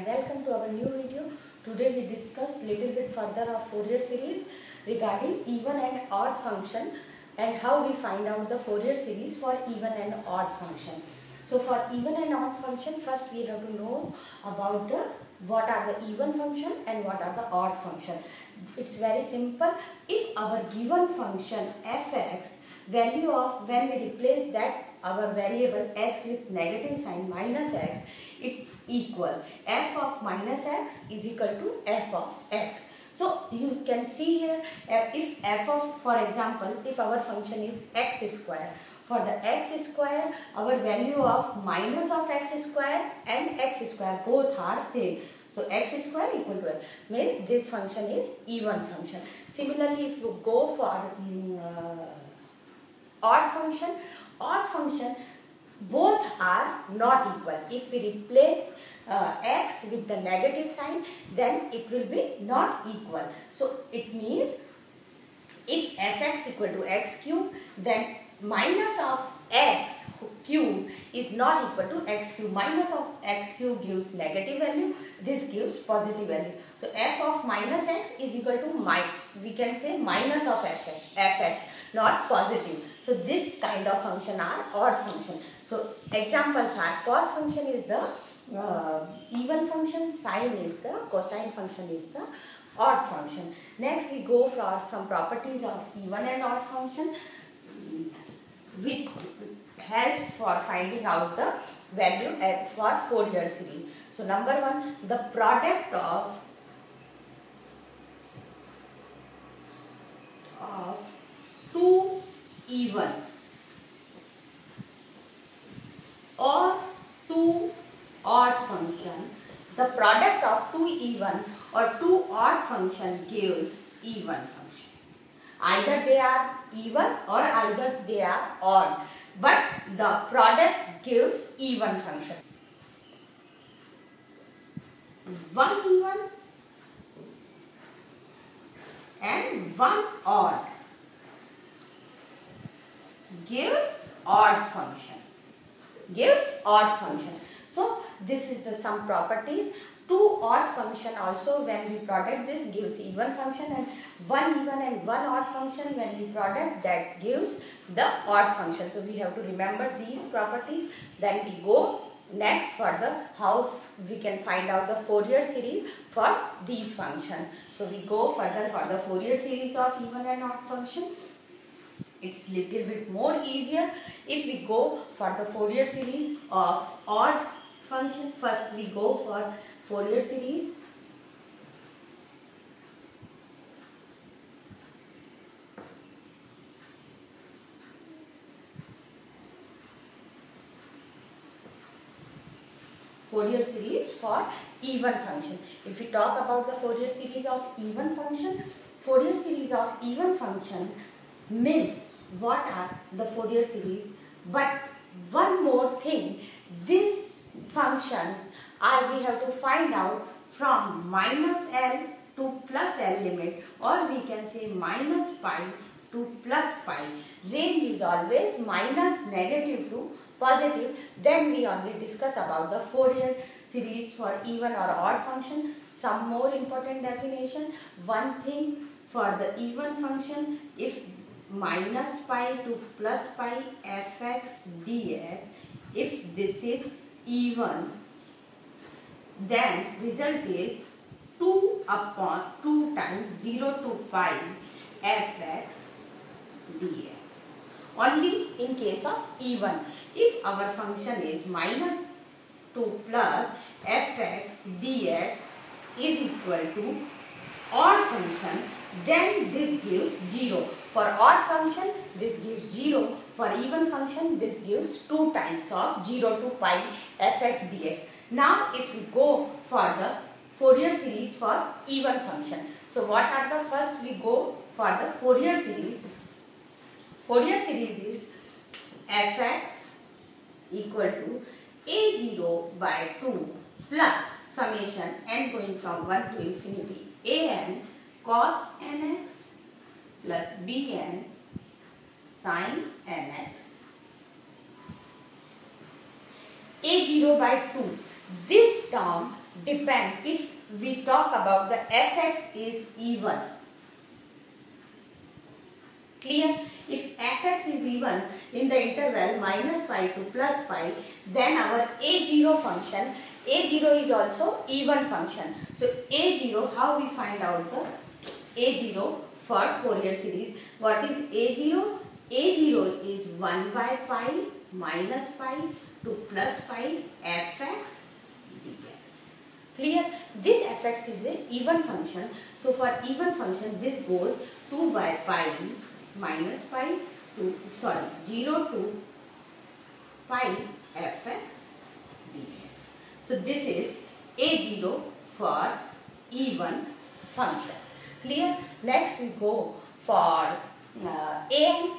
welcome to our new video. Today we discuss little bit further of Fourier series regarding even and odd function and how we find out the Fourier series for even and odd function. So for even and odd function, first we have to know about what are the even function and what are the odd function. It's very simple. If our given function fx, value of, when we replace that our variable x with negative sign minus x, it's equal f of minus x is equal to f of x. So you can see here, if f of, for example, if our function is x square, for the x square our value of minus of x square and x square both are same. So x square equal to f means this function is even function. Similarly, if you go for odd function both are not equal. If we replace x with the negative sign, then it will be not equal. So it means if fx equal to x cube, then minus of x cube is not equal to x cube. Minus of x cube gives negative value, this gives positive value. So f of minus x is equal to we can say minus of fx, not positive. So this kind of function are odd function. So examples are cos function is the even function, sine is the cosine function is the odd function. Next we go for some properties of even and odd function which helps for finding out the value for Fourier series. So number one, the product of two even or two odd function, the product of two even or two odd function gives even function. Either they are even or either they are odd, but the product gives even function. One even and one odd gives odd function. So this is the some properties. Two odd function also, when we product this gives even function, and one even and one odd function when we product that gives the odd function. So we have to remember these properties. Then we go next further how we can find out the Fourier series for these functions. So we go further for the Fourier series of even and odd function. It's little bit more easier if we go for the Fourier series of odd function. First we go for Fourier series. Fourier series for even function. If we talk about the Fourier series of even function, Fourier series of even function means what are the Fourier series. But one more thing, these functions are we have to find out from minus L to plus L limit, or we can say minus pi to plus pi. Range is always minus negative to positive. Then we only discuss about the Fourier series for even or odd function. Some more important definition. One thing for the even function, if minus pi to plus pi fx dx, if this is even, then result is 2 upon 2 times 0 to pi fx dx. Only in case of even. If our function is minus to plus fx dx is equal to odd function, then this gives 0. For odd function this gives 0. For even function this gives 2 times of 0 to pi fx dx. Now if we go for the Fourier series for even function. So what are the first we go for the Fourier series. Fourier series is fx equal to a0 by 2 plus summation n going from 1 to infinity an cos nx plus bn sin nx. a0 by 2. This term depend. If we talk about the fx is even, clear? If fx is even in the interval minus pi to plus pi, then our a0 function, a0 is also even function. So a0, how we find out the a0 for Fourier series? What is a0? a0 is 1 by pi minus pi to plus pi fx dx. Clear? This fx is a even function. So for even function, this goes 2 by pi minus pi to 0 to pi fx dx. So this is a0 for even function. Clear? Next we go for an.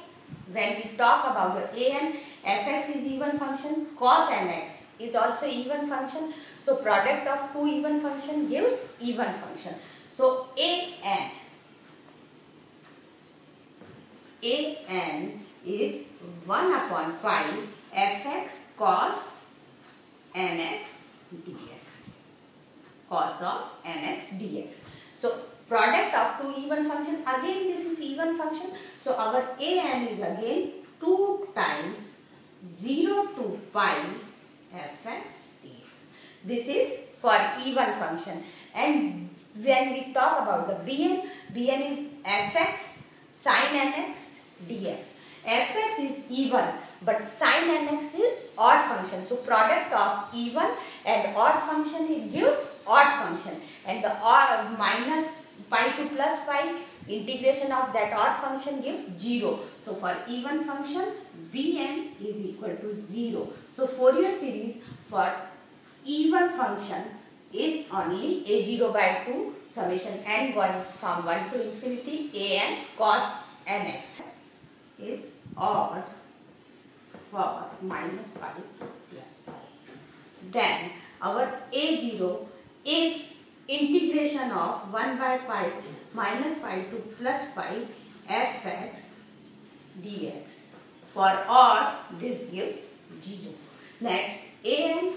When we talk about the an, fx is even function, cos nx is also even function. So product of two even function gives even function. So an is 1 upon pi fx cos nx dx. Cos of nx dx. So product of two even function, again this is even function. So our an is again 2 times 0 to pi fx dx. This is for even function. And when we talk about the bn, bn is fx sin nx dx. fx is even, but sin nx is odd function. So product of even and odd function, it gives odd function. And the odd minus pi to plus pi, integration of that odd function gives 0. So for even function, bn is equal to 0. So Fourier series for even function is only a0 by 2 summation n going from 1 to infinity an cos nx is odd for minus pi plus pi. Then our a0 is integration of 1 by pi minus pi to plus pi fx dx. For odd, this gives 0. Next, an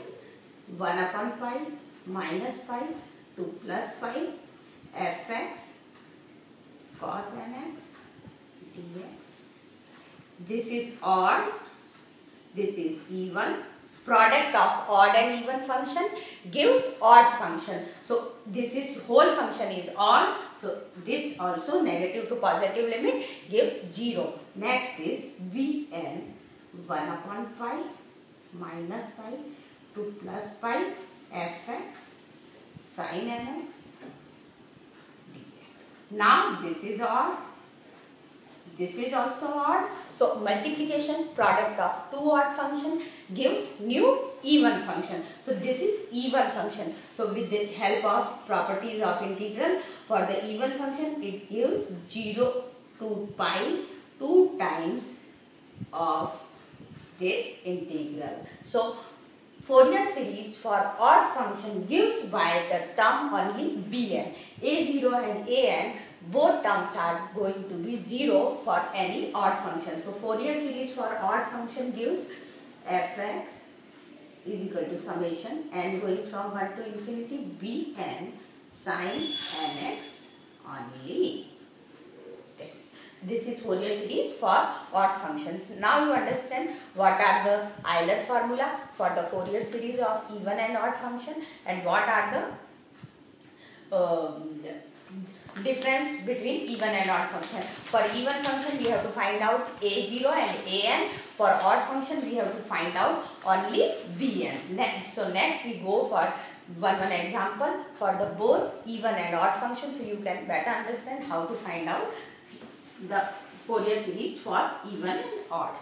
1 upon pi minus pi to plus pi fx cos nx dx. This is odd, this is even. Product of odd and even function gives odd function. So this is whole function is odd. So this also negative to positive limit gives 0. Next is bn 1 upon pi minus pi to plus pi fx sin nx dx. Now this is odd. This is also odd. So multiplication product of two odd function gives new even function. So this is even function. So with the help of properties of integral for the even function, it gives 0 to pi 2 times of this integral. So Fourier series for odd function gives by the term only bn. a0 and an, both terms are going to be 0 for any odd function. So Fourier series for odd function gives fx is equal to summation n going from 1 to infinity bn sin nx only. This is Fourier series for odd functions. Now you understand what are the Euler's formula for the Fourier series of even and odd function, and what are the difference between even and odd function. For even function we have to find out a0 and an. For odd function we have to find out only bn. So next we go for one example for the both even and odd function, so you can better understand how to find out the Fourier series for even and odd.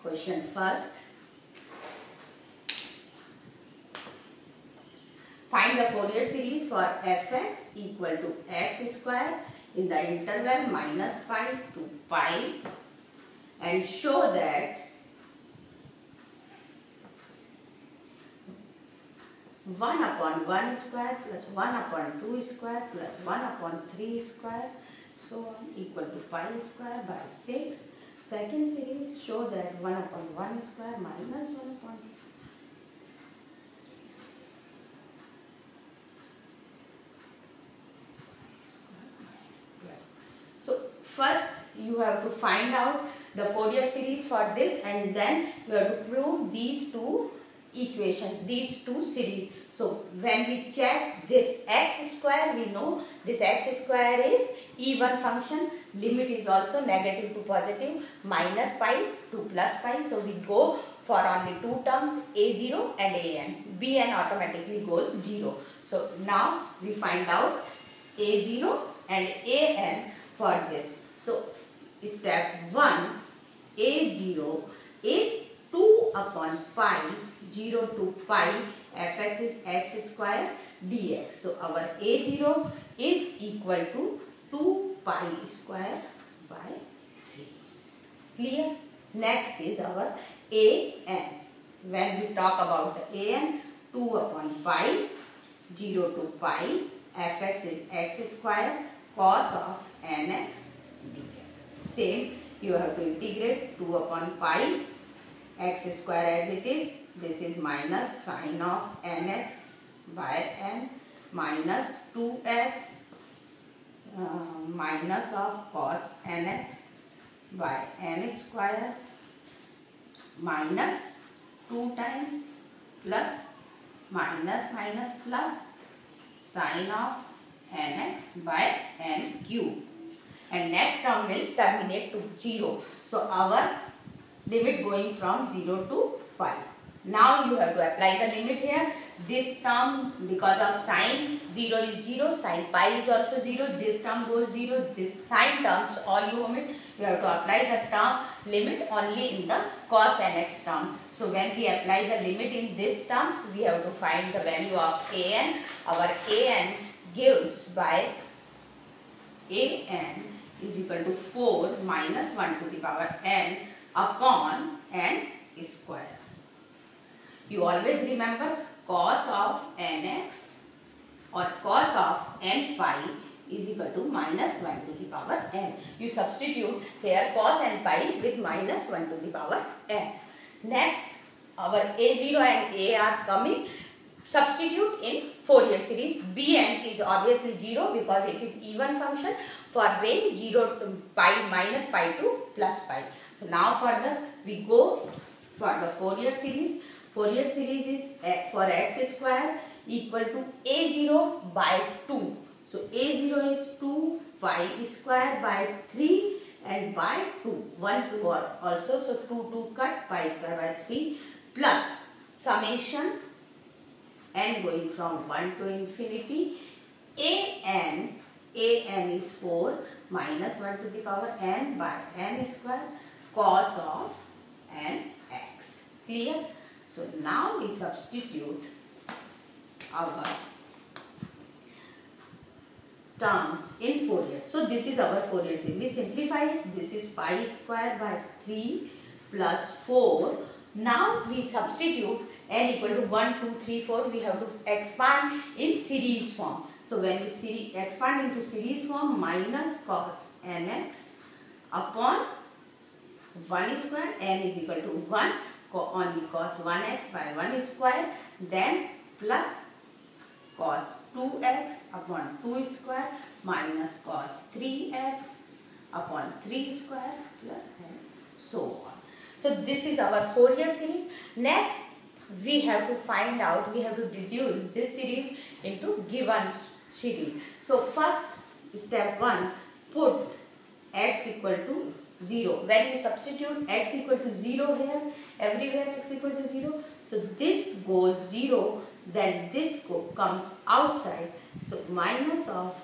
Question first. Find the Fourier series for fx equal to x square in the interval minus pi to pi, and show that 1 upon 1 square plus 1 upon 2 square plus 1 upon 3 square so on equal to pi square by 6. Second series, show that 1 upon 1 square minus 1 upon first you have to find out the Fourier series for this, and then you have to prove these two equations, these two series. So when we check this x square, we know this x square is even function. Limit is also negative to positive, minus pi to plus pi. So we go for only two terms, a0 and an. Bn automatically goes 0. So now we find out a0 and an for this. So step 1, a0 is 2 upon pi, 0 to pi, fx is x square dx. So our a0 is equal to 2 pi square by 3. Clear? Next is our an. When we talk about the an, 2 upon pi, 0 to pi, fx is x square cos of nx dx. Same, you have to integrate 2 upon pi, x square as it is. This is minus sine of nx by n, minus 2x minus of cos nx by n square, minus 2 times plus minus minus plus sine of nx by n cube. And next term will terminate to 0. So our limit going from 0 to pi. Now you have to apply the limit here. This term, because of sine, 0 is 0, sine pi is also 0, this term goes 0, this sine terms all you omit. You have to apply the term limit only in the cos nx term. So when we apply the limit in this terms, we have to find the value of an. Our an gives by an is equal to 4 minus 1 to the power n upon n square. You always remember cos of nx or cos of n pi is equal to minus 1 to the power n. You substitute here cos n pi with minus 1 to the power n. Next, our a0 and a are coming. Substitute in Fourier series. Bn is obviously 0 because it is even function for range 0 to pi, minus pi to plus pi. So now further we go for the Fourier series. Fourier series is for x square equal to a0 by 2. So a0 is 2 pi square by 3 and by 2. 1 2 also, so 2 cut, pi square by 3 plus summation n going from 1 to infinity. an is 4 minus 1 to the power n by n square cos of nx. Clear? So now we substitute our terms in Fourier. So this is our Fourier series. We simplify it. This is pi square by 3 plus 4. Now we substitute n equal to 1, 2, 3, 4. We have to expand in series form. So when we expand into series form, minus cos nx upon 1 square, n is equal to 1, only cos 1x by 1 square, then plus cos 2x upon 2 square minus cos 3x upon 3 square plus and so on. So this is our Fourier series. Next, we have to find out, we have to reduce this series into given series. So first, step 1, put x equal to 0. When you substitute x equal to 0 here, everywhere x equal to 0. So this goes 0, then this comes outside. So minus of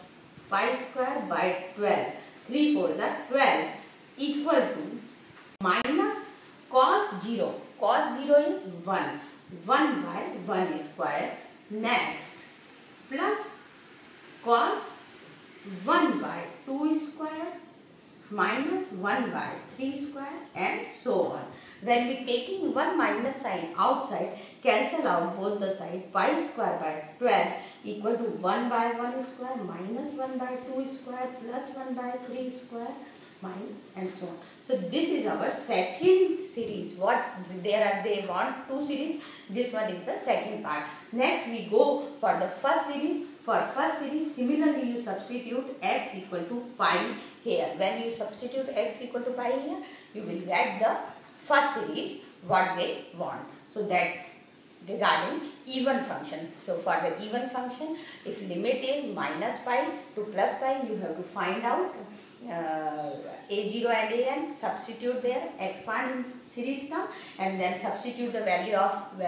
pi square by 12. 3 4s are 12 equal to minus cos 0. Cos 0 is 1. 1 by 1 square. Next, plus cos 1 by 2 square minus 1 by 3 square and so on. When we taking 1 minus sign outside, cancel out both the side. Pi square by 12 equal to 1 by 1 square minus 1 by 2 square plus 1 by 3 square minus and so on. So this is our second series. They want two series. This one is the second part. Next we go for the first series. For first series, similarly you substitute x equal to pi here. When you substitute x equal to pi here, you will get the first series what they want. So that's regarding even function. So for the even function, if limit is minus pi to plus pi, you have to find out a0 and an, substitute there, expand in series term, and then substitute the value of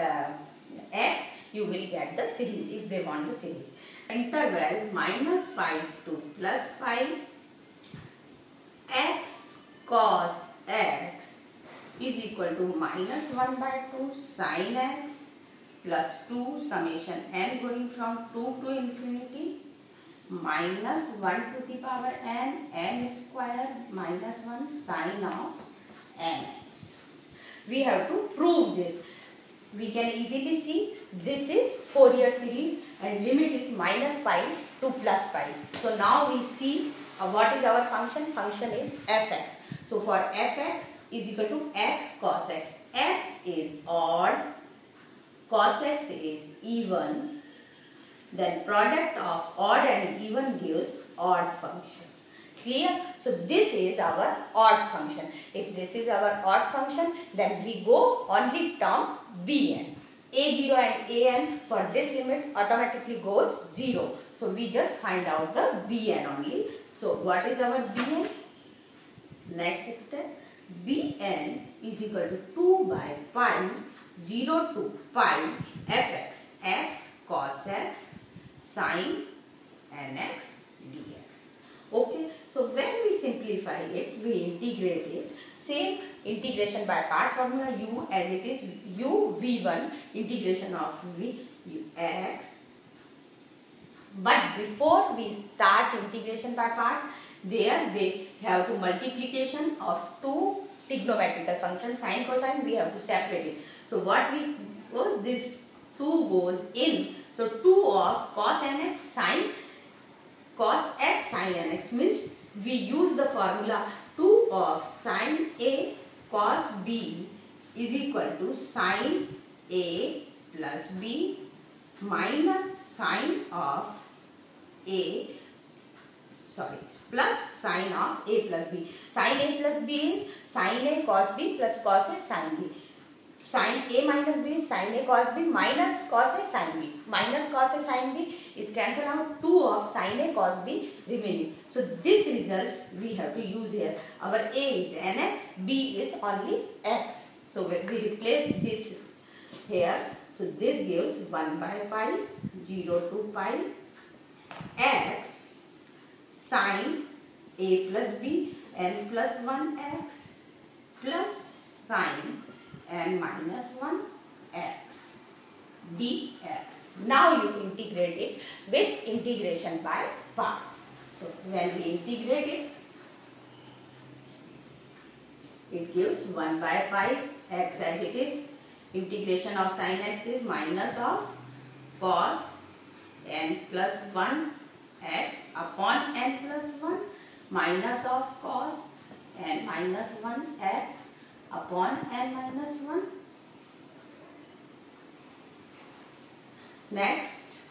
x, you will get the series if they want the series. Interval minus pi to plus pi, x cos x is equal to minus 1 by 2 sin x plus 2 summation n going from 2 to infinity minus 1 to the power n square minus 1 sin of nx. We have to prove this. We can easily see this is Fourier series and limit is minus pi to plus pi. So now we see what is our function. Function is fx. So for fx is equal to x cos x. X is odd, cos x is even. Then product of odd and even gives odd function. Clear? So this is our odd function. If this is our odd function, then we go only term bn. a0 and an for this limit automatically goes 0. So we just find out the bn only. So what is our bn? Next step, bn is equal to 2 by pi 0 to pi fx, x cos x sin nx dx. Okay, so when we simplify it, we integrate it. Same integration by parts formula, u as it is, u v1 integration of v u x. But before we start integration by parts, there they have to multiplication of two trigonometrical functions, sine cosine, we have to separate it. So what we go, this 2 goes in. So 2 of cos nx sin cos x sin nx means we use the formula 2 of sin a cos b is equal to sin a plus b minus sin of a, plus sin of a plus b. Sin a plus b is sin a cos b plus cos a sin b. Sin a minus b is sin a cos b minus cos a sin b. Minus cos a sin b is cancelled out, 2 of sin a cos b remaining. So this result we have to use here. Our a is nx, b is only x. So when we replace this here, so this gives 1 by pi 0 to pi x sin a plus b n plus 1 x plus sin n minus 1 x dx. Now you integrate it with integration by parts. So when we integrate it, it gives 1 by pi x as it is. Integration of sin x is minus of cos n plus 1 x upon n plus 1 minus of cos n minus 1 x upon n minus 1. Next,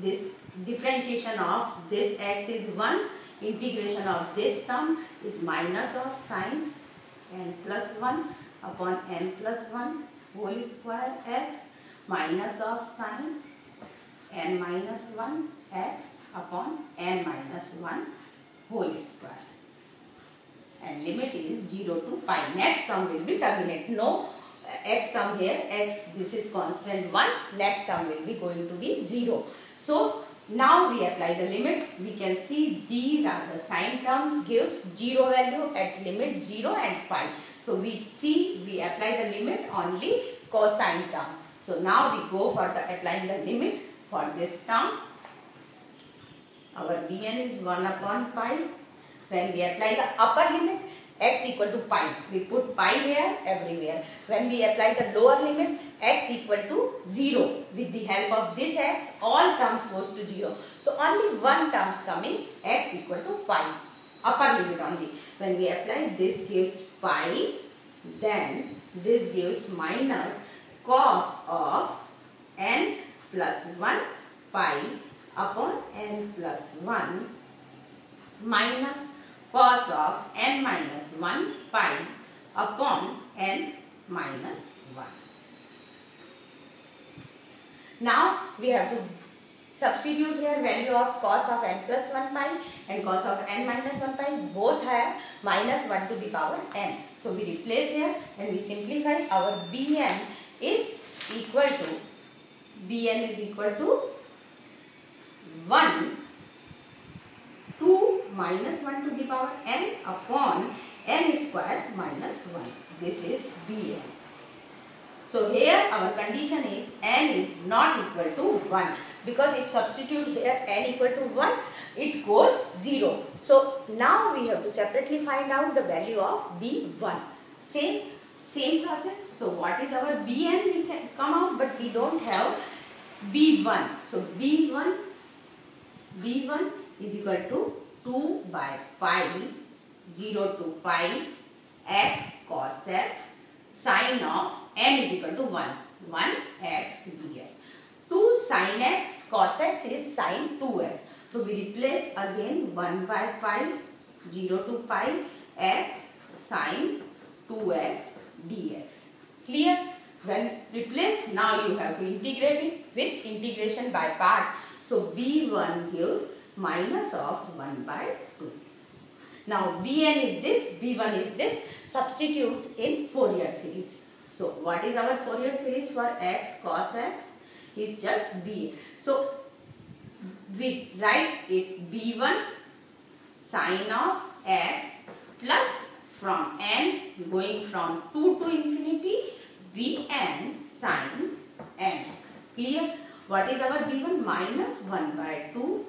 this differentiation of this x is 1. Integration of this term is minus of sin n plus 1 upon n plus 1 whole square x minus of sin n minus 1 x upon n minus 1 whole square. And limit is 0 to pi. Next term will be terminate. No x term here, x this is constant 1, next term will be going to be 0. So now we apply the limit. We can see these are the sine terms, gives 0 value at limit 0 and pi. So we see we apply the limit only cosine term. So now we go for the applying the limit for this term. Our bn is 1 upon pi. When we apply the upper limit, x equal to pi, we put pi here everywhere. When we apply the lower limit, x equal to 0. With the help of this x, all terms goes to 0. So only one term is coming, x equal to pi. Upper limit only. When we apply, this gives pi, then this gives minus cos of n plus 1 pi upon n plus 1 minus cos of n minus 1 pi upon n minus 1. Now we have to substitute here value of cos of n plus 1 pi and cos of n minus 1 pi. Both have minus 1 to the power n. So we replace here and we simplify. Our Bn is equal to 1 2 minus 1 to the power n upon n square minus 1. This is Bn. So here our condition is n is not equal to 1, because if substitute here n equal to 1, it goes 0. So now we have to separately find out the value of B1. Same process. So what is our Bn? We can come out, but we don't have B1. So B1 is equal to 2 by pi 0 to pi x cos x sine of n is equal to 1 x dx. 2 sin x cos x is sin 2x. So we replace again 1 by pi 0 to pi x sin 2x dx. Clear? When replace, now you have to integrate it with integration by part. So B1 gives minus of 1 by 2. Now Bn is this, B1 is this. Substitute in Fourier series. So what is our Fourier series for x cos x? Is just B. So we write it B1 sine of x plus from n going from 2 to infinity Bn sine nx. Clear? What is our B1? Minus 1 by 2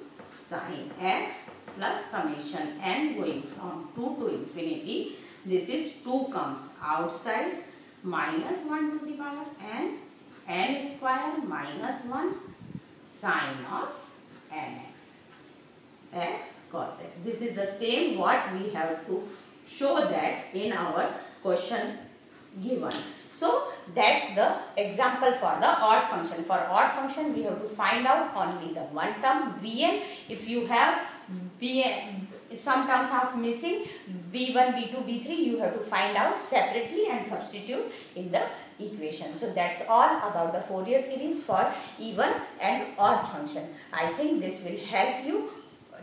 sine x plus summation n going from 2 to infinity. This is 2 comes outside, minus 1 to the power n square minus 1 sine of nx x cos x. This is the same what we have to show that in our question given. So that's the example for the odd function. For odd function we have to find out only the one term Bn. If you have Bn, some terms are missing, B1, B2, B3, you have to find out separately and substitute in the equation. So that's all about the Fourier series for even and odd function. I think this will help you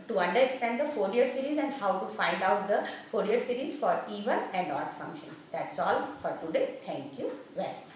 to understand the Fourier series and how to find out the Fourier series for even and odd function. That's all for today. Thank you very much.